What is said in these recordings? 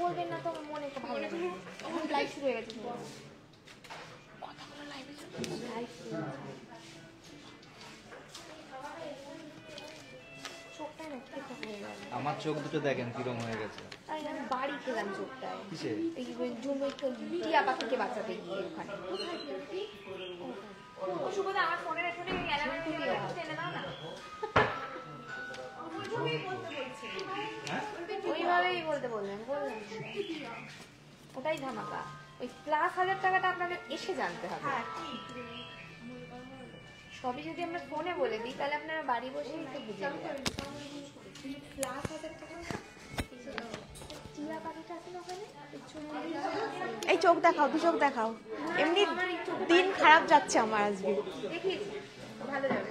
বলবেন না তো মনে ভালো লাগে। এখন লাইভ শুরু হয়ে গেছে, কথাগুলো লাইভে লাইভ শুরু হয়ে গেছে। চোখটা না ঠিকঠাক হয়ে গেল। আমার চোখ দুটো দেখেন কিরম হয়ে গেছে। আরে আমি বাড়ি খেলাম চোখটায়। কিসে? এই জন্য টিয়া পাখিকে বাঁচাতে গিয়ে ওখানে। সুবোধা আমার ফোনের এখানে এনে দাও না। ওইভাবেই বলতে বললেন, ওটাই ধামাকা। ওই +1000 টাকাটা আপনাদের এসে জানতে হবে। সবই যদি আমরা ফোনে বলে দিই তাহলে আপনারা বাড়ি বসে একটু বুঝে নেবেন। এই চোখ দেখাও, দু চোখ দেখাও। এমনি দিন খারাপ যাচ্ছে আমার আজকে। দেখি ভালো যাবে।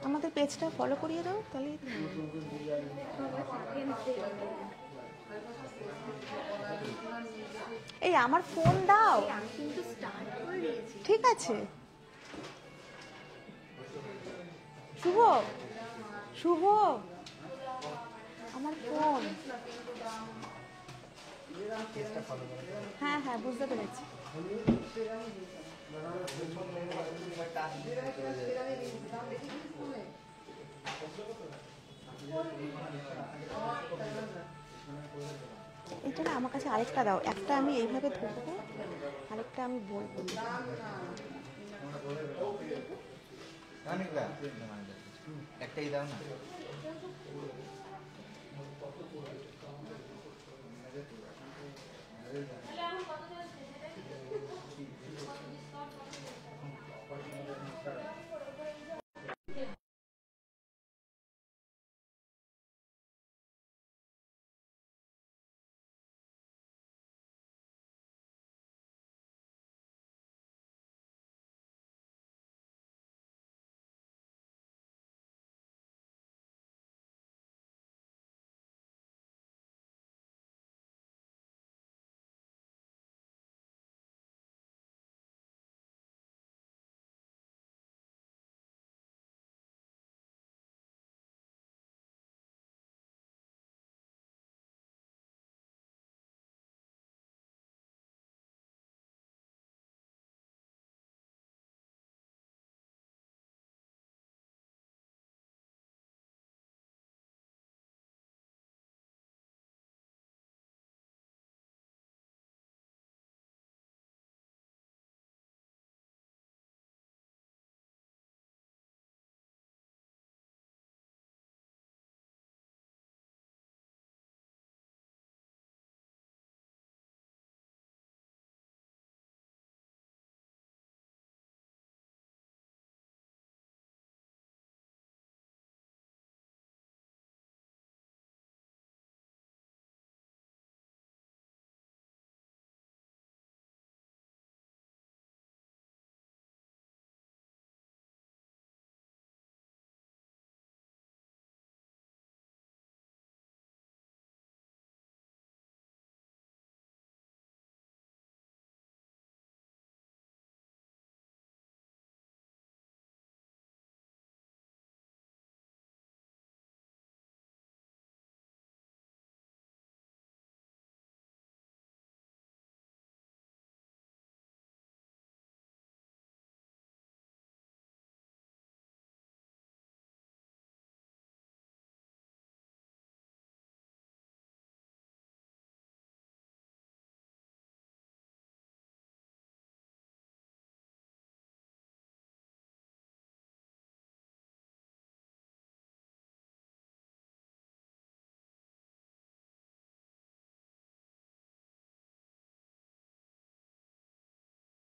আমাদের পেজটা ফলো করিয়ে দাও তাহলে। এই আমার ফোন দাও। ঠিক আছে শুভ, শুভ আমার ফোন। হ্যাঁ হ্যাঁ বুঝতে পেরেছি। এটা না আমার কাছে আরেকটা দাও। একটা আমি এইভাবে ধরবো, আরেকটা আমি বলবো। একটাই দাও না।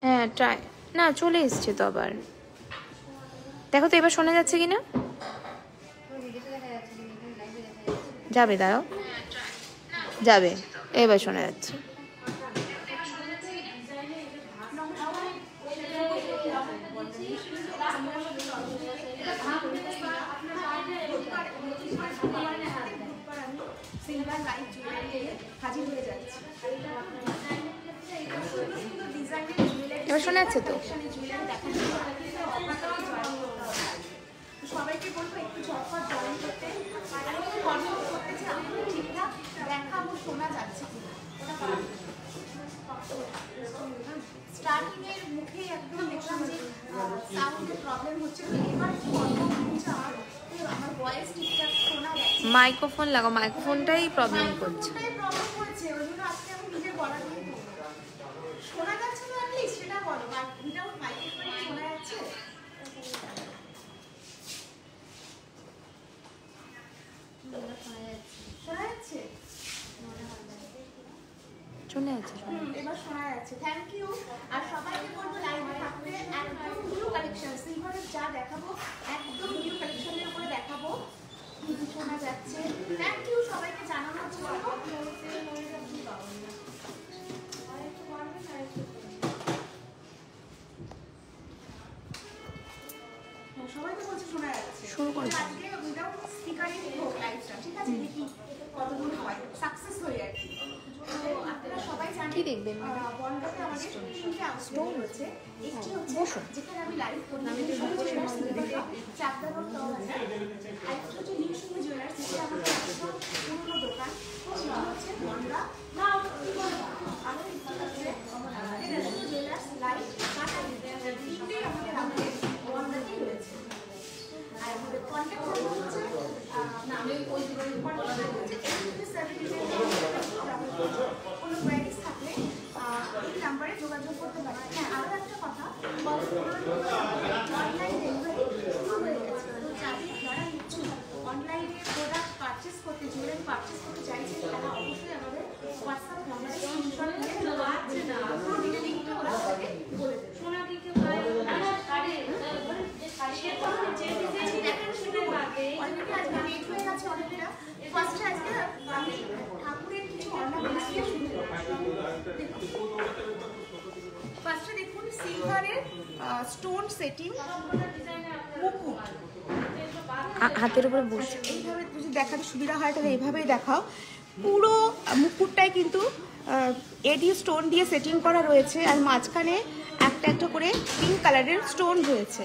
হ্যাঁ ট্রাই না, চলে এসছে তো আবার। দেখো তো এবার শোনা যাচ্ছে কিনা। যাবে, দাঁড়াও, যাবে, এবার শোনা যাচ্ছে। সিলভার লাইট জুয়েলারি হাজির হয়ে যাচ্ছে। এবার শোনা যাচ্ছে তো? সবাইকে বলবো একটু ঝটপট জয়েন করতে, আর আমি কনফার্ম করতে চাই আমাকে ঠিকঠাক দেখাবো শোনা যাচ্ছে কিনা। স্টার্টিং এর মুখে একদম দেখলাম যে সাউন্ডের প্রবলেম হচ্ছে, এবার কনফার্ম হচ্ছে আমার ভয়েস ঠিকঠাক শোনা যাচ্ছে। মাইক্রোফোন লাগাও, মাইক্রোফোনটাই প্রবলেম করছে। প্রবলেম হচ্ছে, ওই জন্য আজকে আমি নিজে বলার শোনা যাচ্ছে না, অ্যাটলিস্ট সেটা বলো। উইদাউট মাইক্রোফোন শোনা যাচ্ছে? শোনা যাচ্ছে? শোনা যাচ্ছে। এবার শোনা যাচ্ছে। Thank you. আর সবাইকে বলবো লাইভে থাকতে, একদম নিউ কালেকশন সিলভারের যা দেখাবো একদম নিউ কালেকশনের উপরে দেখাবো। কিছু শোনা যাচ্ছে। থ্যাংক ইউ সবাইকে জানানোর জন্য। সবাই তো বলছে শোনা যাচ্ছে। শুরু করো। আজকে উইদাউট স্পিকারই হোক লাইভটা, ঠিক আছে? দেখি কতদূর হয়, সাকসেস হই আর কি। তো আপনারা সবাই জানেন কি দেখবেন? বন্ধতে আমাদের তিনটে আউটস্টোর রয়েছে। একটি হচ্ছে যেখানে আমি লাইভ করি, চাকদা রোড তহবাজার। আরেকটা হচ্ছে নিউসুমি জুয়েলার্স, যেটা আমাদের একদম পুরোনো দোকান, সেটা হচ্ছে বনগা। আর একটি হচ্ছে নিউসুমি জুয়েলার্স লাইভ কাটালি। তিনটেই আমাদের বনগাতেই রয়েছে। আর আমাদের কন্ট্যাক্ট নাম্বার হচ্ছে কোনো কোয়ারিজ থাকলে এই নাম্বারে যোগাযোগ করতে পারেন। হ্যাঁ, আরও একটা কথা, অনলাইন ডেলিভারি শুরু হয়ে গেছে। তো যারা নিচ্ছেন অনলাইনে প্রোডাক্ট পারচেস করতে, জুয়েলারি পারচেস করতে চাইছেন, তারা অবশ্যই আমাদের হোয়াটসঅ্যাপ নাম্বারে স্ক্রিনশট নিয়ে পুরো ডিটেইলিংটা ওরা আপনাকে বলে দেবে। ঠাকুরের কিছু অর্নামেন্টস দিয়ে শুরু ফার্স্টে দেখুন সিলভারের স্টোন সেটিং মুকুট। হাতের উপরে বসে এইভাবে যদি দেখাতে সুবিধা হয় তাহলে এইভাবেই দেখাও। পুরো মুকুটটাই কিন্তু এডি স্টোন দিয়ে সেটিং করা রয়েছে, আর মাঝখানে একটা একটা করে পিঙ্ক কালারের স্টোন রয়েছে।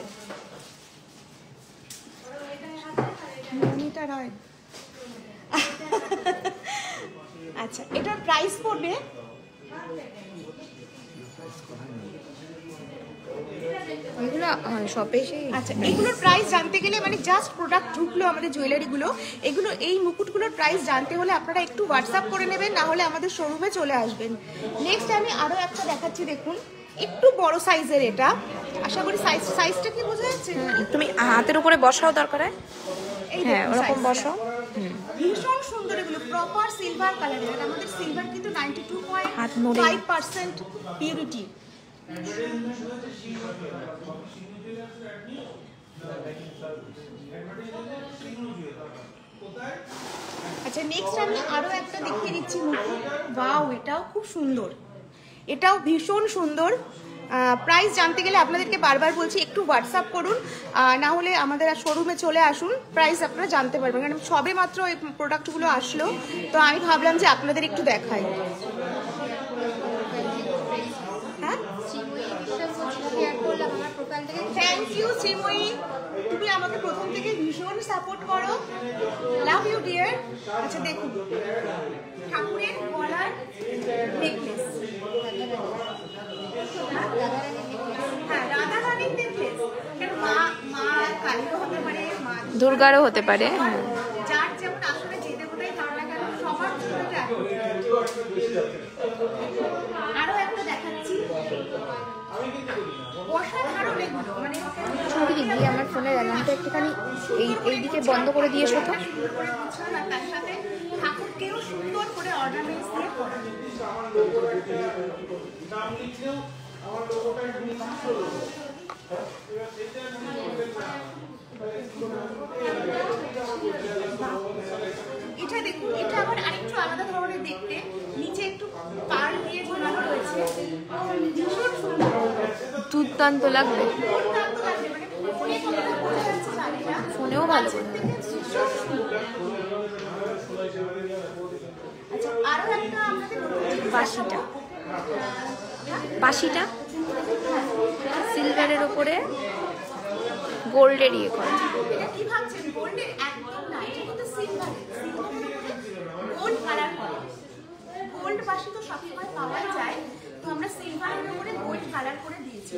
আচ্ছা, এটার প্রাইস পড়বে এগুলো শপে এসে। আচ্ছা, এগুলোর প্রাইস জানতে গেলে মানে জাস্ট প্রোডাক্ট ঢুকলো আমাদের জুয়েলারিগুলো, এগুলো এই মুকুটগুলোর প্রাইস জানতে হলে আপনারা একটু হোয়াটসঅ্যাপ করে নেবেন, না হলে আমাদের শোরুমে চলে আসবেন। নেক্সট আমি আরও একটা দেখাচ্ছি, দেখুন একটু বড় সাইজের এটা। আশা করি সাইজটা কি বোঝা যাচ্ছে? তুমি হাতের উপরে বসাও দরকার হয়। এই হ্যাঁ, দেখুন ওরকম size টা। বসাও। ভীষণ সুন্দর, এগুলো প্রপার সিলভার কালারের। আর আমাদের সিলভার কিন্তু হাত নড়ে। 92.5% পিউরিটি। আচ্ছা, নেক্সট আমি আরো একটা দেখিয়ে দিচ্ছি মুকুট। ওয়াও, এটাও খুব সুন্দর, এটাও ভীষণ সুন্দর। প্রাইস জানতে গেলে আপনাদেরকে বারবার বলছি একটু হোয়াটসঅ্যাপ করুন, না হলে আমাদের শোরুমে চলে আসুন, প্রাইস আপনারা জানতে পারবেন। কারণ সবে মাত্র এই প্রোডাক্টগুলো আসলো, তো আমি ভাবলাম যে আপনাদের একটু দেখাই। হ্যাঁ, থ্যাংক ইউ শ্রীময়ী, তুমি আমাকে প্রথম থেকে ভীষণ সাপোর্ট করো। Love you dear. আচ্ছা দেখুন, ঠাকুরের গলার নেকলেস, হ্যাঁ রাধা রানীর নেকলেস। মা কালীও হতে পারে, মা দুর্গারও হতে পারে। যার যেমন আসলে যে দেবতাই থাক না কেন, সবার জন্য এটা। আরো একটা দেখাচ্ছি, অসাধারণ এগুলো, মানে ছবি দিদি আমার ফোনের অ্যালার্মটা একটুখানি এই দিকে বন্ধ করে দিয়ে এসো তো। তার সাথে ঠাকুরকেও সুন্দর করে অর্নামেন্টস দিয়ে করা। এটা দেখুন, এটা আবার আরেকটু আলাদা ধরনের দেখতে, নিচে একটু পার দিয়ে ঝোলানো রয়েছে, ভীষণ সুন্দর, দুর্দান্ত লাগবে। দুর্দান্ত লাগছে। ফোনে কতটা বোঝা যাচ্ছে জানি না, ফোনেও ভালো বোঝা কাছের থেকে ভীষণ সুন্দর। আচ্ছা আরো একটা আপনাদের নতুন জিনিস বাঁশিটা। দেখাবো। বাঁশিটা সিলভারের ওপরে গোল্ডের ইয়ে করা। এটা কি ভাবছেন গোল্ডের? একদম না, এটা কিন্তু সিলভারের উপরে গোল্ড কালার করা। গোল্ড বাঁশি তো সবসময় পাওয়া যায়, তো আমরা সিলভারের উপরে গোল্ড কালার করে দিয়েছি।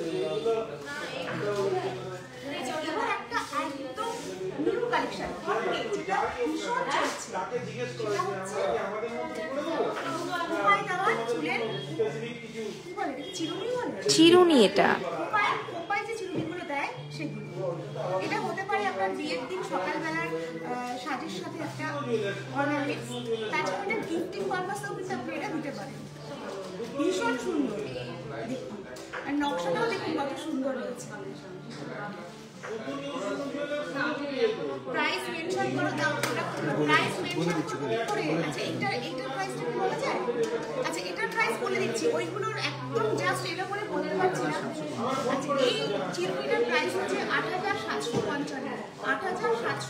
এবার একটা একদম নিউ কালেকশন যেটা ভীষণ চলছে, সেটা হচ্ছে খোপায় দেওয়া চুলের কি বলে এটাকে? চিরুনি বলে? চিরুনি এটা। খোপায় যে চিরুনিগুলো দেয় সেগুলো। এটা হতে পারে আপনার বিয়ের দিন সকালবেলার সাজের সাথে একটা অর্নামেন্টস, তাছাড়া এটা গিফটিং পারপাসেও কিন্তু আপনি এটা দিতে পারেন। ভীষণ সুন্দর দেখুন, আর নকশাটাও দেখুন কত সুন্দর রয়েছে। প্রাইস মেনশন করো, দাম প্রাইস মেনশন করে। আচ্ছা এটার প্রাইসটা কি বলা যায়? আচ্ছা এটার প্রাইস বলে দিচ্ছি, ওইগুলোর একদম জাস্ট এটা করে বলতে পারছি না। আচ্ছা এই চিরুনিটার প্রাইস হচ্ছে ৮৭৫৫, ৮৭৫৫,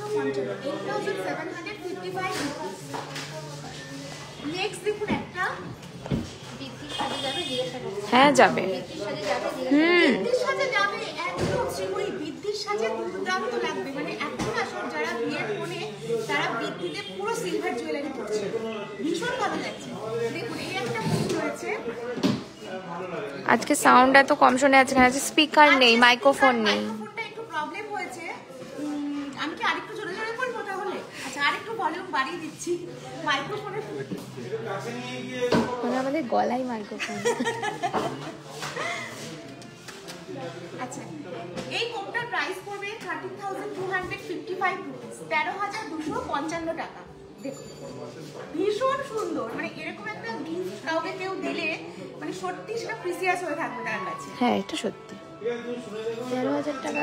৮৭55 রুপিস। নেক্সট দেখুন একটা বৃদ্ধির সাথে যাবে, জিজ্ঞাসা করছি হ্যাঁ যাবে। বৃদ্ধির সাথে যাবে, বৃদ্ধির সাজে যাবে একদম শ্রীময়ী, বৃদ্ধির সাজে দুর্দান্ত লাগবে। মানে এখন আসলে যারা বিয়ের কোণে তারা বৃদ্ধিতে পুরো সিলভার জুয়েলারি পরছে, ভীষণ ভালো লাগছে। দেখুন এই একটা ফুল রয়েছে। আজকে সাউন্ড এত কম শোনা যাচ্ছে, আজকে স্পিকার নেই, মাইক্রোফোন নেই। মাইক্রোফোনটা একটু প্রবলেম হয়েছে। আমি কি আরেকটু জোরে জোরে বলবো তাহলে? আচ্ছা আরেকটু ভলিউম বাড়িয়ে দিচ্ছি মাইক্রোফোনের। মানে আমাদের গলায় মাইক্রোফোন। আচ্ছা এই কোপটার প্রাইস পড়বে 13,255 রুপিস, 13,255 টাকা। দেখুন ভীষণ সুন্দর, মানে এরকম একটা গিফট কাউকে কেউ দিলে মানে সত্যি সেটা প্রিসিয়াস হয়ে থাকবে তার কাছে। হ্যাঁ এটা সত্যি। 13,000 টাকা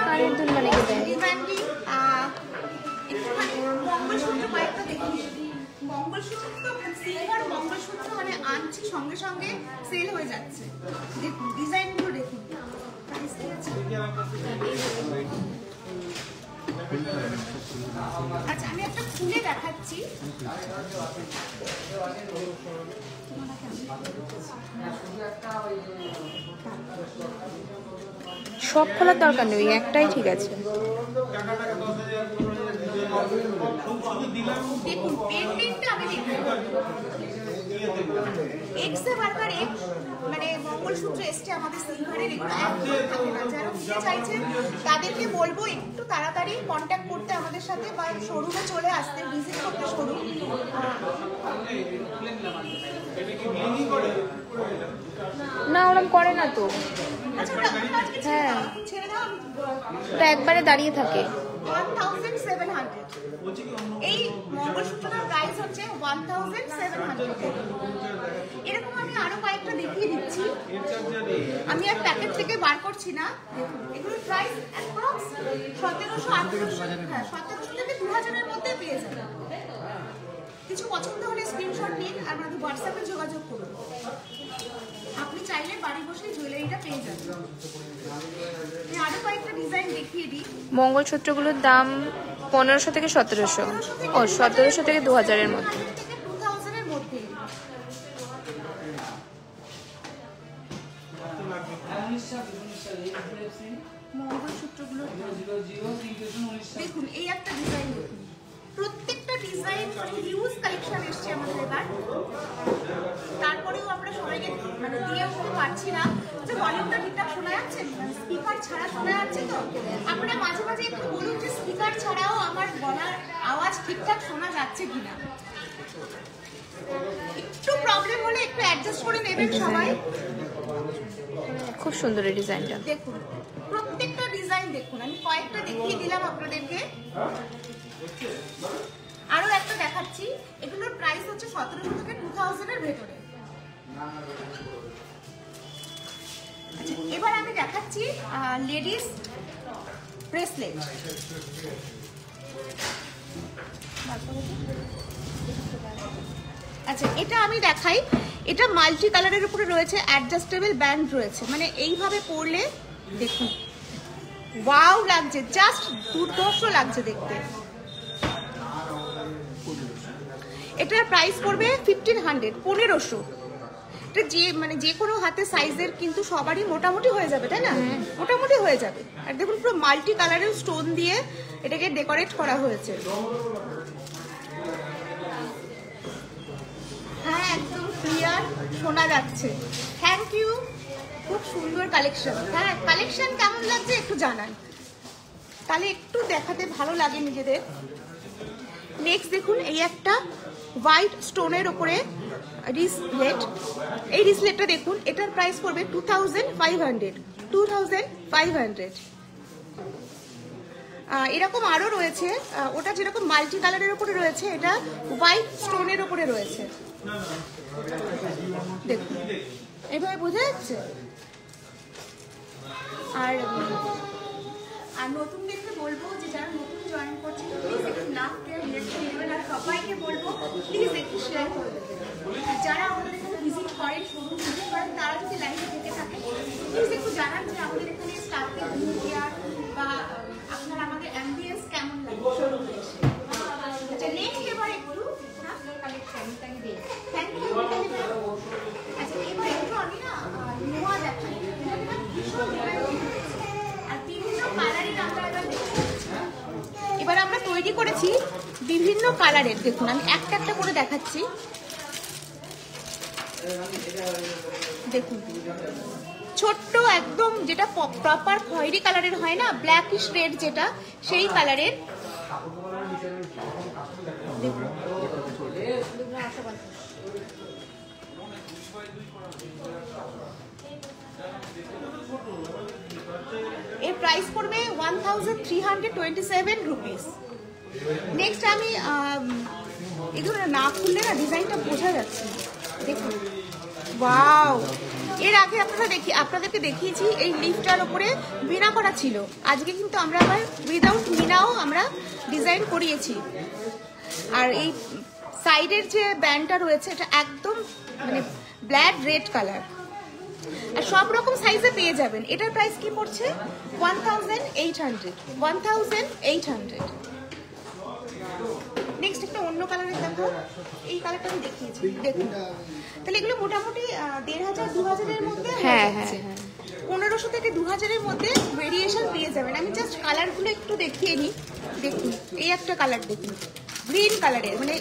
কারেন্ট তুল মানে কি দেয়? ডিমান্ডিং একটুখানি মঙ্গলসূত্র কয়েকটা দেখুন। মঙ্গলসূত্র তো সিলভার মঙ্গলসূত্র মানে আনছি সঙ্গে সঙ্গে সেল হয়ে যাচ্ছে। দেখুন ডিজাইনগুলো দেখুন। প্রাইস কি আছে? আচ্ছা আমি একটা খুলে দেখাচ্ছি। সব খোলার দরকার নেই, একটাই ঠিক আছে। দেখুন পেন্ডেন্টটা আমি দেখুন এক্স এ বারবার এক মানে মঙ্গলসূত্র এসছে আমাদের সিলভারের, এগুলো একদম থাকে না। যারা নিতে চাইছেন তাদেরকে বলবো একটু তাড়াতাড়ি কন্ট্যাক্ট করতে আমাদের সাথে, বা শোরুমে চলে আসতে, ভিজিট করতে শোরুম। না ওরম করে না তো, আচ্ছা ওটা আজকে ছেড়ে দাও। ওটা একবারে দাঁড়িয়ে থাকে। 1700 এই মঙ্গলসূত্রটার প্রাইস হচ্ছে 1700। এরকম আমি আরো কয়েকটা দেখিয়ে দিচ্ছি, আমি আর প্যাকেট থেকে বার করছি না। এগুলোর প্রাইস অ্যাপ্রক্স 1700 থেকে 2000 মধ্যে পেয়ে যাবেন। কিছু পছন্দ হলে স্ক্রিনশট নিন আর আমাদের হোয়াটসঅ্যাপে যোগাযোগ করুন। আপনি চাইলে বাড়ি বসে জুয়েলারিটা পেয়ে যাবেন। আমি আরো কয়েকটা ডিজাইন দেখিয়ে দিই। মঙ্গলসূত্রগুলোর দাম 1500 থেকে 1700, ও 1700 থেকে 2000-এর মধ্যে। 2000-এর মধ্যে। মঙ্গলসূত্রগুলো দেখুন, এই একটা ডিজাইন দেখুন। প্রত্যেকটা ডিজাইন মানে হিউজ কালেকশন এসছে আমাদের এবার। তারপরেও আমরা সবাইকে মানে দিয়ে উঠতে পারছি না। যে ভলিউমটা ঠিকঠাক শোনা যাচ্ছে, স্পিকার ছাড়া শোনা যাচ্ছে তো? আপনারা মাঝে মাঝে একটু বলুন যে স্পিকার ছাড়াও আমার গলার আওয়াজ ঠিকঠাক শোনা যাচ্ছে কিনা। একটু প্রবলেম হলে একটু অ্যাডজাস্ট করে নেবেন সবাই। খুব সুন্দর এই ডিজাইনটা। দেখুন প্রত্যেকটা ডিজাইন দেখুন, আমি কয়েকটা দেখিয়ে দিলাম আপনাদেরকে। আরো একটা দেখাচ্ছি, এগুলোর প্রাইস হচ্ছে 1700 থেকে 2000-এর ভেতরে। আচ্ছা এবার আমি দেখাচ্ছি লেডিস ব্রেসলেট। আচ্ছা এটা আমি দেখাই, এটা মাল্টি কালারের উপরে রয়েছে, অ্যাডজাস্টেবল ব্যান্ড রয়েছে, মানে এইভাবে পরলে দেখুন ওয়াও লাগছে, জাস্ট দুর্ধর্ষ লাগছে দেখতে। এটার প্রাইস পড়বে 1500, 1500। এটা যে মানে যে কোনো হাতে সাইজের কিন্তু সবারই মোটামুটি হয়ে যাবে, তাই না? মোটামুটি হয়ে যাবে। আর দেখুন পুরো মাল্টি কালারের স্টোন দিয়ে এটাকে ডেকোরেট করা হয়েছে। হ্যাঁ, একদম ক্লিয়ার শোনা যাচ্ছে। থ্যাংক ইউ, খুব সুন্দর কালেকশন। হ্যাঁ, কালেকশন কেমন লাগছে একটু জানান, তাহলে একটু দেখাতে ভালো লাগে নিজেদের। নেক্সট দেখুন, এই একটা হোয়াইট স্টোনের উপরে রিসলেট। এই রিসলেটটা দেখুন, এটার প্রাইস পড়বে 2500, 2500। এরকম আরও রয়েছে, ওটা যেরকম মাল্টি কালারের উপরে রয়েছে, এটা হোয়াইট স্টোনের উপরে রয়েছে। দেখুন এভাবে বোঝা যাচ্ছে। আর নতুনদেরকে বলবো যে যারা নতুন জয়েন করছে প্লিজ একটু নাম কেয়ার রিয়াকশন নেবেন। আর সবাইকে বলবো প্লিজ একটু শেয়ার করে দেবেন। যারা আমাদের এখানে ভিজিট করেন, শোরুম ভিজিট করেন, তারা যদি লাইভে থেকে থাকে প্লিজ একটু জানান যে আমাদের এখানে স্টাফের কেয়ার বা আপনার আমাদের অ্যাম্বিয়েন্স কেমন লাগে শোরুমে এসে। আচ্ছা, নেক্সট এবার একটু থ্যাংক ইউ। আচ্ছা, এবার একটু আমি না নোয়া দেখাই। এবার আমরা তৈরি করেছি বিভিন্ন কালারের। দেখুন আমি একটা একটা করে দেখাচ্ছি। দেখুন ছোট্ট একদম যেটা প্রপার খয়েরি কালারের হয় না, ব্ল্যাকিশ রেড যেটা, সেই কালারের। এর প্রাইস পড়বে 1327 রুপিস। নেক্সট আমি এগুলো না খুললে না ডিজাইনটা বোঝা যাচ্ছে। দেখুন ওয়াও, এর আগে আপনাদেরকে দেখিয়েছি এই লিফটার উপরে মিনা করা ছিল। আজকে কিন্তু আমরা আবার উইদাউট মিনাও আমরা ডিজাইন করিয়েছি। আর এই সাইডের যে ব্যান্ডটা রয়েছে এটা একদম মানে ব্ল্যাক রেড কালার। আর সব রকম সাইজে পেয়ে যাবেন। এটার প্রাইস কি পড়ছে 1800। নেক্সট একটা অন্য কালারের দেখো, এই কালারটা আমি দেখিয়েছি। দেখুন তাহলে এগুলো মোটামুটি 1500-2000-এর মধ্যে, 1500 থেকে 2000-এর মধ্যে ভেরিয়েশন পেয়ে যাবেন। আমি জাস্ট কালারগুলো একটু দেখিয়ে নিই। দেখুন এই একটা কালার দেখুন, গ্রিন কালারের, মানে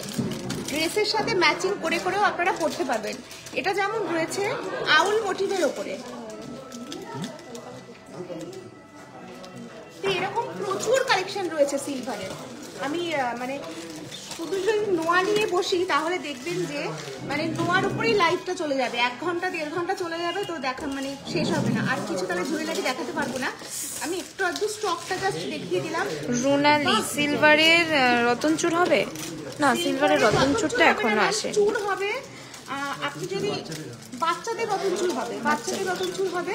ড্রেসের সাথে ম্যাচিং করে করেও আপনারা পরতে পারবেন। এটা যেমন রয়েছে আউল মোটিভের ওপরে, এরকম প্রচুর কালেকশন রয়েছে সিলভারের। আমি মানে শুধু যদি নোয়া নিয়ে বসি তাহলে দেখবেন যে মানে নোয়ার উপরেই লাইফটা চলে যাবে, 1 ঘন্টা 1.5 ঘন্টা চলে যাবে, তো দেখা মানে শেষ হবে না। আর কিছু তাহলে জুয়েলারি দেখাতে পারবো না, আমি একটু আধটু স্টকটা জাস্ট দেখিয়ে দিলাম। রুনালি সিলভারের রতনচুর হবে না, সিলভারের রতনচুরটা এখনো আসে। চুর হবে, আপনি যদি বাচ্চাদের রতনচুর হবে,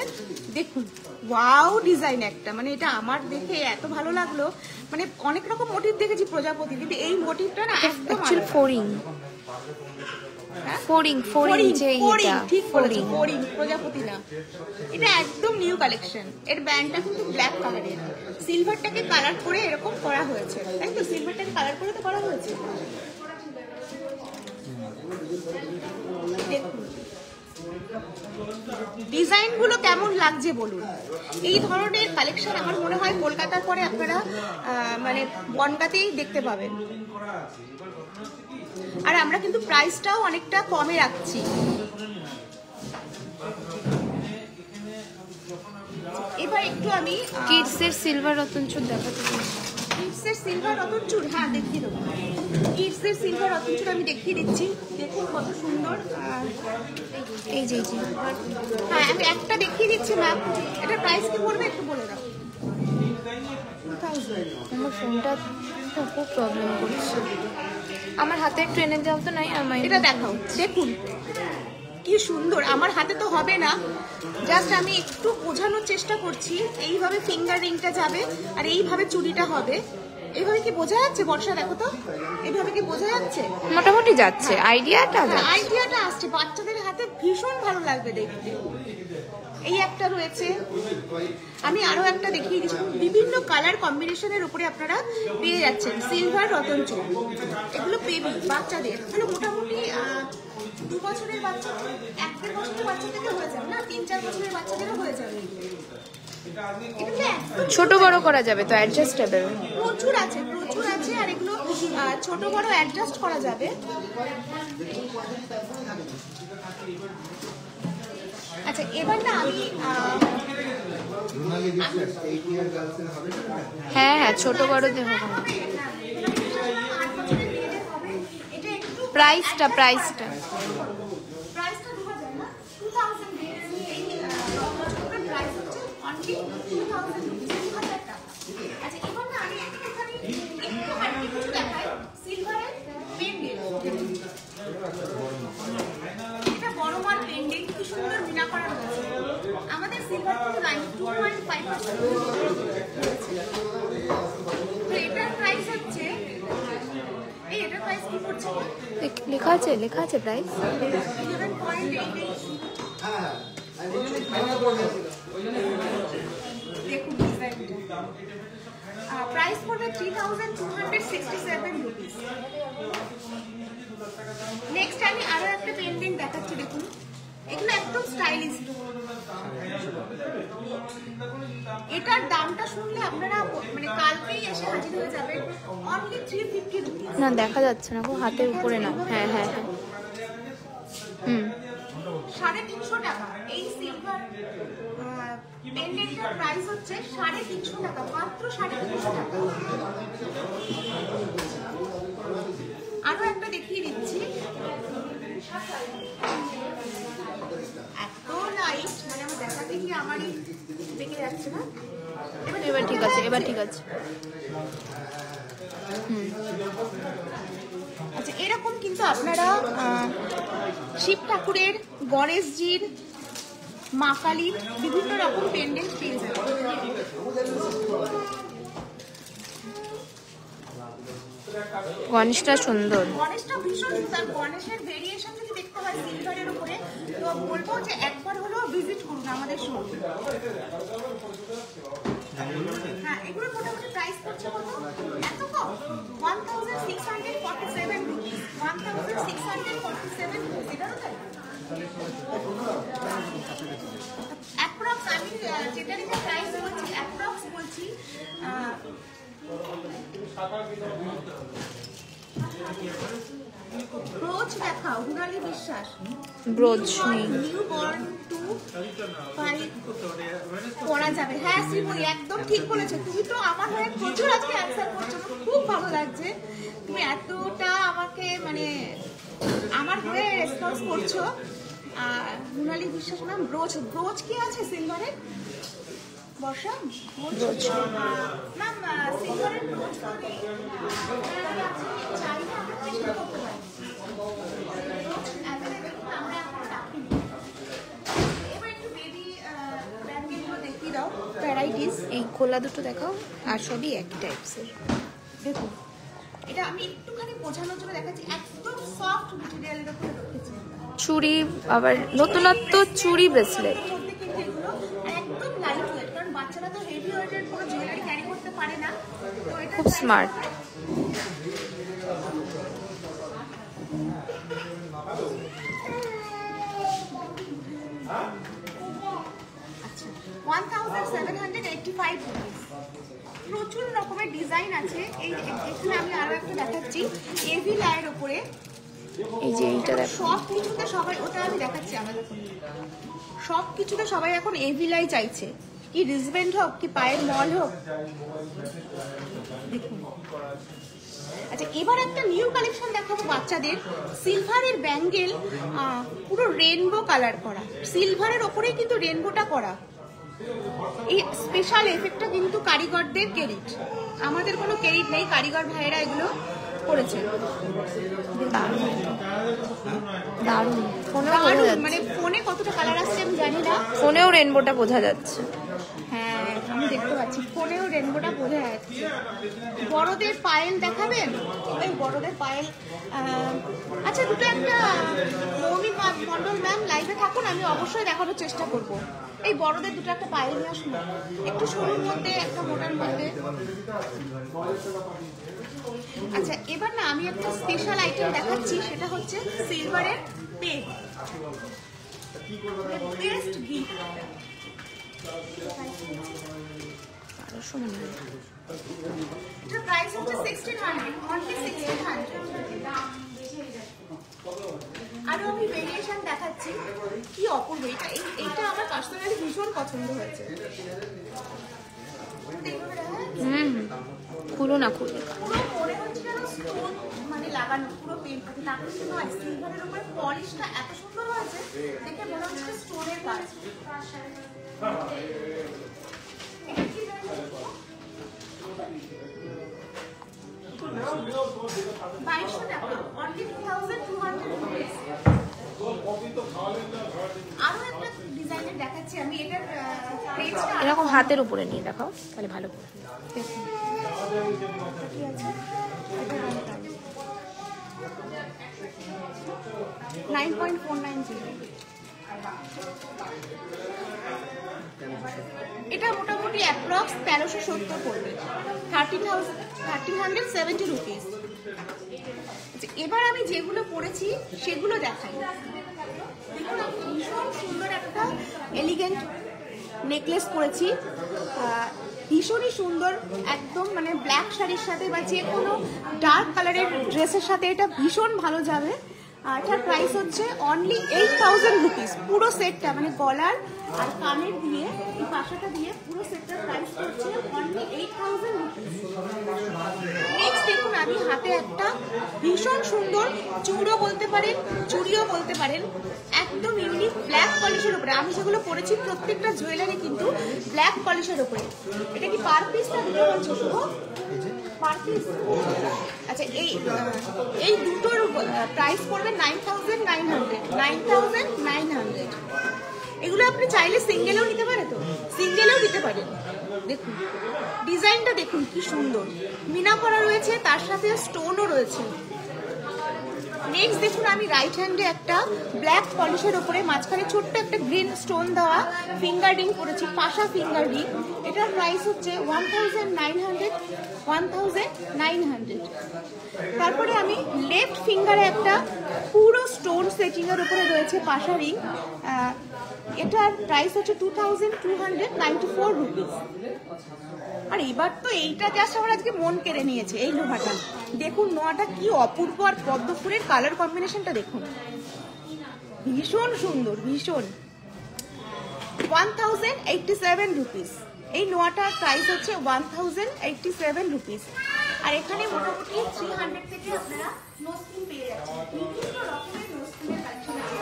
দেখুন ওয়াও ডিজাইন একটা, মানে এটা আমার দেখে এত ভালো লাগলো। মানে অনেক রকম মোটিভ দেখেছি প্রজাপতি, কিন্তু এই মোটিভটা না একদম ফোরিং যে এটা ঠিক বলেছো, ফোরিং প্রজাপতি না, এটা একদম নিউ কালেকশন। এর ব্যান্ডটা কিন্তু ব্ল্যাক কালারের, সিলভারটাকে কালার করে এরকম করা হয়েছে, তাই তো? সিলভারটাকে কালার করে তো করা হয়েছে। ডিজাইনগুলো কেমন লাগছে বলুন। এই ধরনের কালেকশন আমার মনে হয় কলকাতার পরে আপনারা মানে বনগাঁতেই দেখতে পাবেন। আর আমরা কিন্তু প্রাইসটাও অনেকটা কমে রাখছি। এবার একটু আমি কিডসের সিলভার রতনচুর দেখাতে চাই। কিডসের সিলভার রতনচুর, হ্যাঁ দেখিয়ে দেবো। কিডসের সিলভার রতনচুর আমি দেখিয়ে দিচ্ছি, দেখুন কত সুন্দর। এই যে হ্যাঁ আমি একটা দেখিয়ে দিচ্ছি ম্যাম, এটার প্রাইস কি পড়বে একটু বলে দাও। 2000। আমার ফোনটা খুব প্রবলেম করছে, আমার হাতে একটু এনে দাও তো। নাই আমার এটা দেখাও, দেখুন কি সুন্দর। আমার হাতে তো হবে না, জাস্ট আমি একটু বোঝানোর চেষ্টা করছি। এইভাবে ফিঙ্গার রিংটা যাবে আর এইভাবে চুড়িটা হবে। এইভাবে কি বোঝা যাচ্ছে বর্ষা? দেখো তো এইভাবে কি বোঝা যাচ্ছে? মোটামুটি যাচ্ছে, আইডিয়াটা আসছে। বাচ্চাদের হাতে ভীষণ ভালো লাগবে দেখতে। এই একটা রয়েছে, আমি আরো একটা দেখিয়ে দিচ্ছি। বিভিন্ন কালার কম্বিনেশনের উপরে আপনারা পেয়ে যাচ্ছেন সিলভার রতন চোখ। এগুলো বেবি বাচ্চাদের, এগুলো মোটামুটি 2 বছরের বাচ্চা, 1-1.5 বছরের বাচ্চা থেকে হয়ে যাবে না, 3-4 বছরের বাচ্চাদেরও হয়ে যাবে। ছোট বড় করা যাবে তো, অ্যাডজাস্টেবল। প্রচুর আছে আর এগুলো ছোট বড় অ্যাডজাস্ট করা যাবে। আচ্ছা এবার না আমি হ্যাঁ হ্যাঁ, ছোট বড় দেবো। প্রাইসটা প্রাইসটা 2000 না, 2000 প্রাইস হচ্ছে অনলি 2000 টাকা। আচ্ছা এবার না আমি একটুখানি কিছু দেখাই সিলভারের পেন্ডেন্ট। এটা বড় মাল পেন্ডেন্ট, কি সুন্দর মিনা করা রয়েছে। আমাদের সিলভার কিন্তু 2.5%। তো এটার প্রাইস হচ্ছে, এটার প্রাইস কি পড়ছে? লেখা আছে প্রাইস। 11.88। দেখুন ডিজাইনটা। প্রাইস পড়বে 3267 রুপিস। নেক্সট আমি আরো একটা পেন্ডেন্ট দেখাচ্ছি, দেখুন এগুলো একদম স্টাইলিশ। এটার দামটা শুনলে আপনারা মানে কালকেই এসে হাজির হয়ে যাবেন, অনলি 350 রুপিস। না দেখা যাচ্ছে না, হাতের উপরে না। হ্যাঁ হ্যাঁ হ্যাঁ, 350 টাকা। এই সিলভার পেন্ডেন্টের প্রাইস হচ্ছে 350 টাকা, মাত্র 350 টাকা। আরো একটা দেখিয়ে দিচ্ছি, এত লাইট মানে আমার দেখাতে কি আমারই দেখে যাচ্ছে না। এবার ঠিক আছে, এবার ঠিক আছে। আচ্ছা এরকম কিন্তু আপনারা শিব ঠাকুরের, গণেশজির, মা কালীর বিভিন্ন রকম পেন্ডেন্ট পেয়ে যাবেন। গণেশটা সুন্দর, গণেশটা ভীষণ সুন্দর। গণেশের ভেরিয়েশন যদি দেখতে হয় সিলভারের উপরে, তো বলবো যে একবার হলেও ভিজিট করুন আমাদের শোরুমে। হ্যাঁ এগুলো মোটামুটি প্রাইস পড়ছে কত? এত কম, 1647 রুপিস। 1647 রুপিস। এটারও তাই অ্যাপ্রক্স, আমি যেটা নিয়ে প্রাইস বলছি অ্যাপ্রক্স বলছি। ব্রোচ দেখাও, রুনালী বিশ্বাস। ব্রোচ নেই। নিউ বর্ন 2 পড়া যাবে। হ্যাঁ শ্রীময়ী একদম ঠিক বলেছো, তুমি তো আমার হয়ে প্রচুর আজকে অ্যান্সার করছো, খুব ভালো লাগছে। তুমি এতটা আমাকে মানে আমার হয়ে রেসপন্স করছো। রুনালী বিশ্বাস নাম। ব্রোচ কি আছে সিলভারের? বর্ষা ব্রোচ ম্যাম, সিলভারের ব্রোচ করে চাইলে আমরা চেষ্টা করতে পারি। ব্রোচ অ্যাভেলেবেল আমরা এখন রাখিনি। এবার একটু বেবি ব্যাগগুলো দেখিয়ে দাও, ভ্যারাইটিস। এই খোলা দুটো দেখাও, আর সবই একই টাইপসের। দেখুন এটা আমি একটুখানি বোঝানোর জন্য দেখাচ্ছি, একদম সফট ম্যাটেরিয়ালের উপরে রেখেছি। চুড়ি, আবার নতুনত্ব চুড়ি ব্রেসলেট। একদম লাইট ওয়েট, কারণ বাচ্চারা তো হেভি ওয়েটের কোনো জুয়েলারি ক্যারি করতে পারে না, তো এটা খুব স্মার্ট। আচ্ছা 1785 রুপিস। প্রচুর রকমের ডিজাইন আছে। এই এখানে আমি আরো একটা দেখাচ্ছি এভি লাইয়ের উপরে। এই যে এইটা দেখো, সব কিছুতে সবাই, ওটা আমি দেখাচ্ছি আমাদের সব কিছুতে সবাই এখন এভিলাই চাইছে, কি রিজবেন্ট হোক কি পায়ের মল হোক। দেখুন আচ্ছা এবার একটা নিউ কালেকশন দেখাবো বাচ্চাদের। সিলভারের ব্যাঙ্গেল, পুরো রেনবো কালার করা, সিলভারের ওপরেই কিন্তু রেনবোটা করা। এই স্পেশাল এফেক্টটা কিন্তু কারিগরদের ক্রেডিট, আমাদের কোনো ক্রেডিট নেই, কারিগর ভাইয়েরা এগুলো করেছে। দারুণ। মানে ফোনে কতটা কালার আসছে আমি জানি না, ফোনেও রেনবোটা বোঝা যাচ্ছে। হ্যাঁ আমি দেখতে পাচ্ছি। পাচ্ছি, ফোনেও রেনবোটা বোঝা যাচ্ছে। বড়দের পায়েল দেখাবেন? এই বড়দের পায়েল, আচ্ছা দুটো একটা, মৌমিন মন্ডল ম্যাম লাইভে থাকুন, আমি অবশ্যই দেখানোর চেষ্টা করব। এই বড়দের দুটো একটা পায়েল নিয়ে আসুন, একটু সরুর মধ্যে একটা মোটার মধ্যে। আচ্ছা এবার না আমি একটা স্পেশাল আইটেম দেখাচ্ছি, সেটা হচ্ছে সিলভারের পেন, বেস্ট গিফট। এটার প্রাইস হচ্ছে 1600, অনলি 1600। আরো আমি ভেরিয়েশন দেখাচ্ছি, কি অপূর্ব এটা। এইটা আমার পার্সোনালি ভীষণ পছন্দ হয়েছে। খুলো না, খুলো। পুরো মনে হচ্ছে যেন স্টোন মানে লাগানো, পুরো পেন না কিছু নয়। সিলভারের উপরে পলিশটা এত সুন্দর হয়েছে, দেখে মনে হচ্ছে স্টোনের কাজ। এটা কি জানেন? 2200 টাকা, অনলি 2200 রুপিস। আরো একটা ডিজাইনের দেখাচ্ছি আমি, এটার রেঞ্জটা এরকম হাতের উপরে নিয়ে দেখাও, তাহলে ভালো করে দেখুন কি আছে। 9.490। এটা মোটামুটি অ্যাপ্রক্স 1370 পড়বে, 1370 রুপিস। এবার আমি যেগুলো পরেছি সেগুলো দেখাই। দেখুন আমি ভীষণ সুন্দর একটা এলিগেন্ট নেকলেস পরেছি, ভীষণই সুন্দর, একদম মানে ব্ল্যাক শাড়ির সাথে বা যে কোনো ডার্ক কালারের ড্রেসের সাথে এটা ভীষণ ভালো যাবে। এটার প্রাইস হচ্ছে অনলি 8000 রুপিস। পুরো সেটটা মানে গলার আর কানের দিয়ে এই পাশাটা দিয়ে পুরো সেটটার প্রাইস হচ্ছে অনলি 8000 রুপিস। নেক্সট দেখুন আমি হাতে একটা ভীষণ সুন্দর চূড়ো বলতে পারেন, চুড়িও বলতে পারেন, একদম ইউনিক ব্ল্যাক পলিশের উপরে। আমি যেগুলো পরেছি প্রত্যেকটা জুয়েলারি কিন্তু ব্ল্যাক পলিশের উপরে। এটা কি পার পিসটা দিতে হচ্ছে শুধু পার পিস? আচ্ছা এই দুটোর প্রাইস পড়বে 9900। এগুলো আপনি চাইলে সিঙ্গেলও নিতে পারে, তো সিঙ্গেলও নিতে পারেন। দেখুন ডিজাইনটা দেখুন কি সুন্দর, মিনা করা রয়েছে, তার সাথে স্টোনও রয়েছে। নেক্সট দেখুন আমি রাইট হ্যান্ডে একটা ব্ল্যাক পলিশের উপরে মাঝখানে ছোট্ট একটা গ্রিন স্টোন দেওয়া ফিঙ্গার রিং করেছি, পাশা ফিঙ্গার রিং। এটার প্রাইস হচ্ছে 1900। তারপরে আমি লেফট ফিঙ্গারে একটা পুরো স্টোন সেটিং এর উপরে রয়েছে পাশা রিং, এটার প্রাইস হচ্ছে 2294 রুপিস। আর এবার তো এইটা জাস্ট আমার আজকে মন কেড়ে নিয়েছে, এই লোহাটা দেখুন, নোয়াটা কি অপূর্ব, আর পদ্ম ফুলের কালার কম্বিনেশনটা দেখুন, ভীষণ সুন্দর, ভীষণ। 1087 রুপিস। এই নোয়াটার প্রাইস হচ্ছে 1087 রুপিস। আর এখানে মোটামুটি 300 থেকে আপনারা নোস্কিন পেয়ে যাচ্ছেন, বিভিন্ন রকমের নোস্কিনের কালেকশন আছে।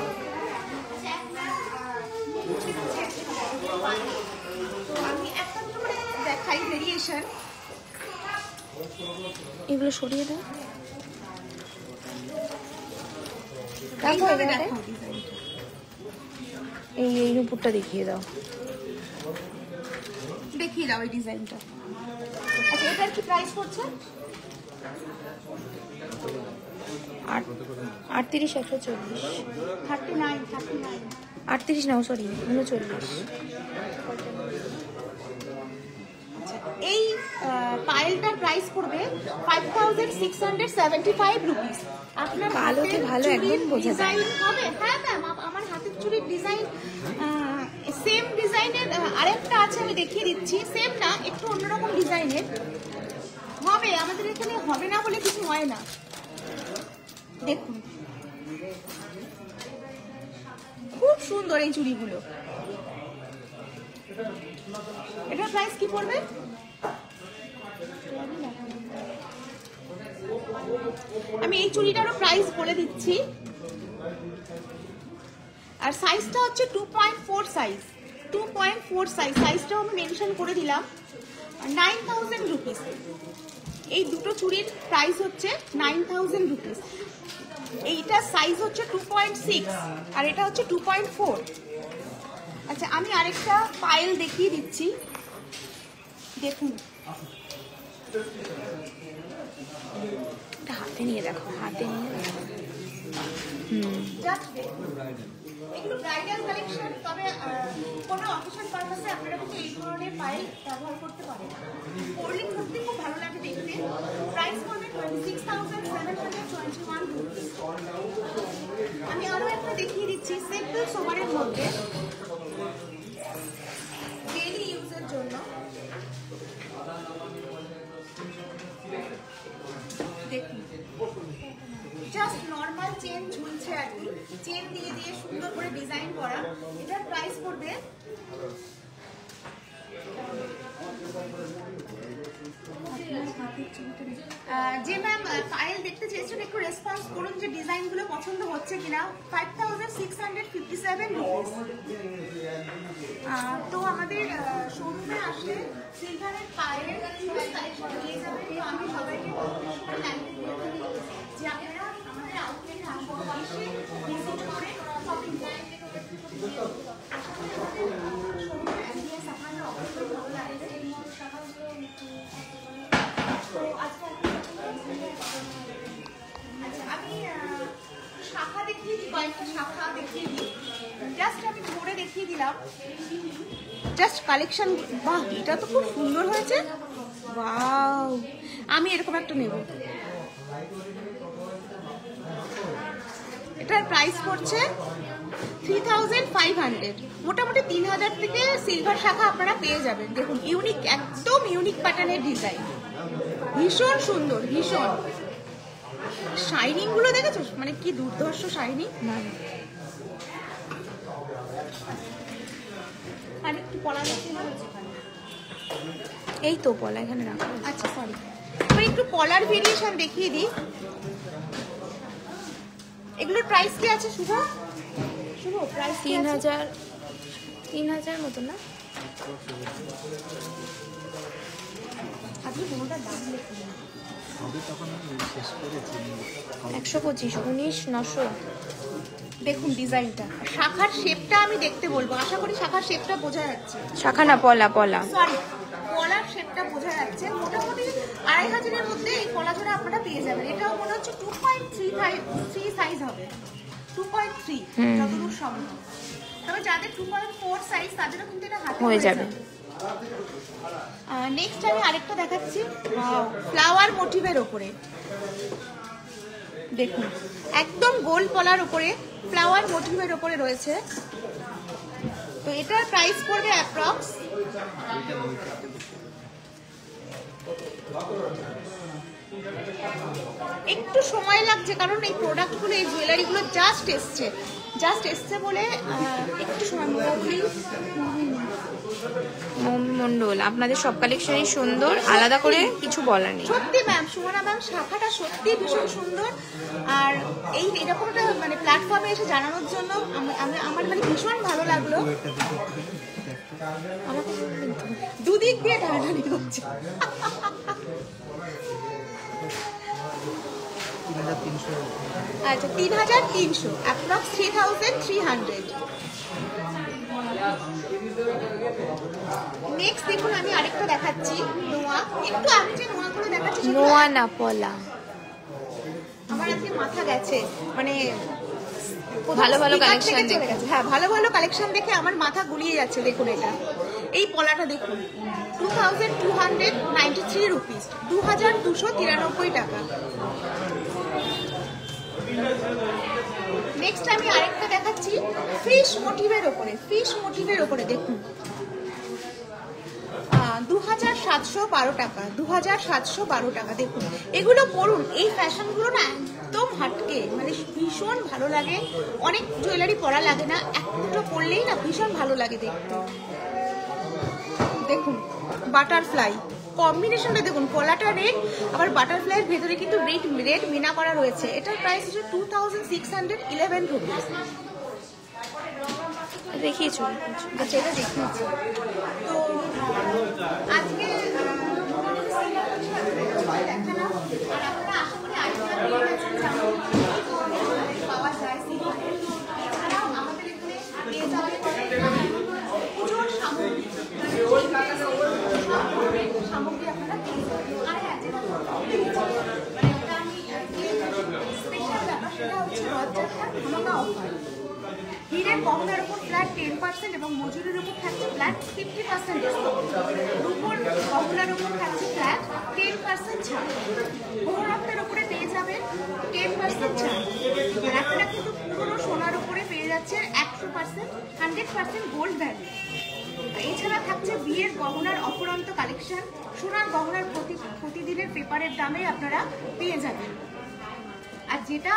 তো আমি একটা করে দেখাই ভেরিয়েশন। এগুলো সরিয়ে দাও, এই উপরটা দেখিয়ে দাও, দেখিয়ে দাও এই ডিজাইনটা। আচ্ছা এটার কি প্রাইস পড়ছে? 38,140। 39। 38 নাও, সরি 39। এই পায়েলটার প্রাইস পড়বে 5675 রুপিস। আপনার কালোতে ভালো একদম বোঝা যায় হবে। হ্যাঁ ম্যাম, আমার হাতের চুড়ির ডিজাইন সেম ডিজাইনের আরেকটা আছে, আমি দেখিয়ে দিচ্ছি। সেম না, একটু অন্যরকম ডিজাইনের হবে, আমাদের এখানে হবে না বলে কিছু হয় না। দেখুন খুব সুন্দর এই চুড়িগুলো। এটার প্রাইস কি পড়বে? আমি এই চুড়িটারও প্রাইস বলে দিচ্ছি। আর সাইজটা হচ্ছে 2.4 সাইজ, 2.4 সাইজ, সাইজটাও আমি মেনশন করে দিলাম। 9000 রুপিস। এই দুটো চুড়ির প্রাইস হচ্ছে 9000 রুপিস। এইটার সাইজ হচ্ছে 2.6 আর এটা হচ্ছে 2.4। আচ্ছা আমি আরেকটা পায়েল দেখিয়ে দিচ্ছি, দেখুন, হাতে নিয়ে দেখো, হাতে নিয়ে দেখো। জাস্ট এগুলো ব্রাইডাল কালেকশন, তবে কোনো অকেশন পারপাসে আপনারা কিন্তু এই ধরনের পাইল ব্যবহার করতে পারেন। পরলে সত্যি খুব ভালো লাগে দেখতে। প্রাইস পড়বে 26,721 রুপিস। আমি আরও একটা দেখিয়ে দিচ্ছি সিম্পল সোবারের মধ্যে, ডেইলি ইউজের জন্য। দেখুন, জাস্ট নর্মাল চেন ঝুলছে আর কি, চেন দিয়ে দিয়ে সুন্দর করে ডিজাইন করা। এটার প্রাইস পড়বে যে ম্যাম পায়েল দেখতে চেয়েছেন, একটু রেসপন্স করুন যে ডিজাইনগুলো পছন্দ হচ্ছে কিনা। 5,657 রুপিস। তো আমাদের শোরুমে আসলে সিলভারের পায়ের কালেকশন নিয়ে যাবেন। তো আমি সবাইকে যে আপনারা আমাদের আউটলেটে আসুন, এসে ভিজিট করে শপিং করুন। শোরুমের অ্যাম্বিয়েন্স আপনাদের অবশ্যই ভালো লাগবে। তো আচ্ছা, আমি শাখা দেখিয়ে দিই, কয়েকটা শাখা দেখিয়ে দিই। জাস্ট আমি ধরে দেখিয়ে দিলাম জাস্ট কালেকশন। বাহ, এটা তো খুব সুন্দর হয়েছে। ওয়াও, আমি এরকম একটা নেব। এটার প্রাইস পড়ছে 3,500। মোটামুটি 3,000 থেকে সিলভার শাখা আপনারা পেয়ে যাবেন। দেখুন, ইউনিক, একদম ইউনিক প্যাটার্নের ডিজাইন, ভীষণ সুন্দর, ভীষণ। শাইনিং গুলো দেখেছো, মানে কি দুর্ধর্ষ শাইনিং। আর একটু পলা দেখিয়ে, এই তো পলা এখানে রাখো। আচ্ছা সরি, এবার একটু পলার ভেরিয়েশন দেখিয়ে দিই। এগুলোর প্রাইস কি আছে শুভ? শুভ প্রাইস 3,000 মতো না? আপনি কোনোটা দাম লিখুন। 125, 19,900। দেখুন ডিজাইনটা, শাখার শেপটা আমি দেখতে বলবো। আশা করি শাখার শেপটা বোঝা যাচ্ছে। শাখা না, পলা, পলা। সরি, কলার শেপটা বোঝা যাচ্ছে। মোটামুটি 2,500-এর মধ্যে এই কলা জোড়া আপনারা পেয়ে যাবেন। এটাও মনে হচ্ছে 2.3 সাইজ হবে, 2.3 যতদূর সম্ভব। তবে যাদের 2.4 সাইজ তাদেরও কিন্তু এটা হাতে হয়ে যাবে। নেক্সট আমি আরেকটা দেখাচ্ছি, ফ্লাওয়ার মোটিভের ওপরে। দেখুন, একদম গোল পলার উপরে ফ্লাওয়ার মোটিভের ওপরে রয়েছে। তো এটার প্রাইস পড়বে অ্যাপ্রক্স একটু সময় লাগছে, কারণ এই প্রোডাক্টগুলো, এই জুয়েলারিগুলো জাস্ট এসছে বলে একটু সময়। মন্ডল, আপনাদের সব কালেকশনই সুন্দর, আলাদা করে কিছু বলার নেই। সত্যি ম্যাম, সুমনা ম্যাম, শাখাটা সত্যি ভীষণ সুন্দর। আর এই এরকম একটা মানে প্ল্যাটফর্মে এসে জানানোর জন্য আমার মানে ভীষণ ভালো লাগলো। আমাকে দুদিক দিয়ে টানাটানি করছে। 3,300। আচ্ছা, 3,300, অ্যাপ্রক্স 3,300। নেক্সট দেখুন, আমি আরেকটা দেখাচ্ছি নোয়া। একটু আমি যে নোয়াগুলো দেখাচ্ছি, নোয়া না, পলা। আমার আজকে মাথা গেছে, মানে ভালো ভালো speaker কালেকশন থেকে চলে গেছে। হ্যাঁ, ভালো ভালো কালেকশন দেখে আমার মাথা গুলিয়ে যাচ্ছে। দেখুন এটা, এই পলাটা দেখুন, 2,293 রুপিস, 2,293 টাকা। নেক্সট আমি আরেকটা দেখাচ্ছি ফিশ মোটিভের ওপরে। দেখুন, 2,712 টাকা, 2,712 টাকা। দেখুন, এগুলো পরুন, এই ফ্যাশনগুলো না একদম হাটকে, মানে ভীষণ ভালো লাগে। অনেক জুয়েলারি পরা লাগে না, একটা পরলেই না ভীষণ ভালো লাগে দেখতে। দেখুন, বাটারফ্লাই কম্বিনেশনটা দেখুন, কলাটা রেড, আবার বাটারফ্লাইয়ের ভেতরে কিন্তু রেড মিনা করা রয়েছে। এটার প্রাইস হচ্ছে 2,611 রুপিস। দেখিয়েছো? আচ্ছা, এটা দেখিয়েছি। তো আজকে দেখালাম, আর আপনারা আশা করি আইডিয়া পেয়ে গেছেন পাওয়া যায়। এছাড়াও আমাদের এখানে পেয়ে যাবেন পুজোর সামগ্রী। সামগ্রী আপনারা পেয়ে যাবেন। আর হ্যাঁ, যেটা মানে এটা আমি স্পেশাল ব্যাপার সেটা হচ্ছে রথযাত্রা ধামাকা অফার। হীরের গহনার উপর ফ্ল্যাট 10% এবং মজুরির উপর থাকছে ফ্ল্যাট 50% ডিসকাউন্ট। রূপোর গহনার উপর থাকছে ফ্ল্যাট 10% ছাড়। বহুরত্নের উপরে পেয়ে যাবেন 10% ছাড়। আর আপনারা কিন্তু পুরনো সোনার উপরে পেয়ে যাচ্ছেন 100% গোল্ড ভ্যালু। এছাড়া থাকছে বিয়ের গহনার অফুরন্ত কালেকশন। সোনার গহনার প্রতিদিনের পেপারের দামে আপনারা পেয়ে যাবেন। আর যেটা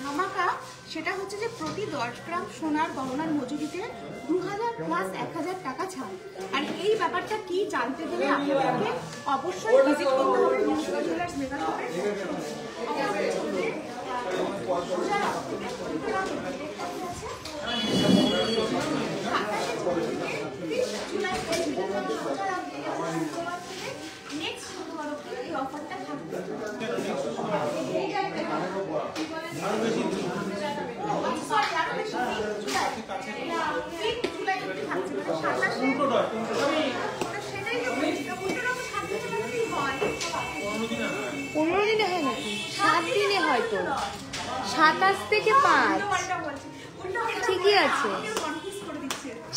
ধামাকা সেটা হচ্ছে যে প্রতি 10 গ্রাম সোনার গহনার মজুরিতে 2000 প্লাস 1000 টাকা ছাড়। আর এই ব্যাপারটা কি জানতে গেলে আপনাদেরকে অবশ্যই ভিজিট করতে হবে মিউনিসিপাল জুয়েলার্স মেগা শপে। নেক্সট এই অফারটা থাকবে। পনেরো দিনে হয় নাকি? 7 দিনে হয়তো, 27 থেকে 5। ঠিকই আছে,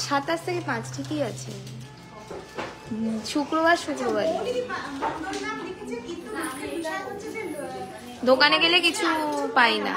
27 থেকে 5 ঠিকই আছে। শুক্রবার দোকানে গেলে কিছু পাই না।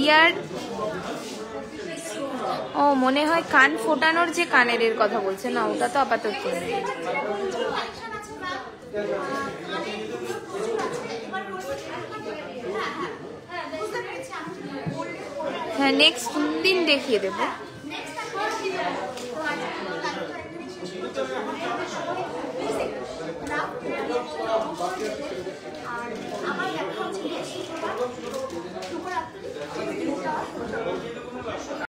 ইয়ার ও মনে হয় কান ফোটানোর যে কানের এর কথা বলছে না, ওটা তো আপাতত নেই। হ্যাঁ, নেক্সট দিন দেখিয়ে দেবো।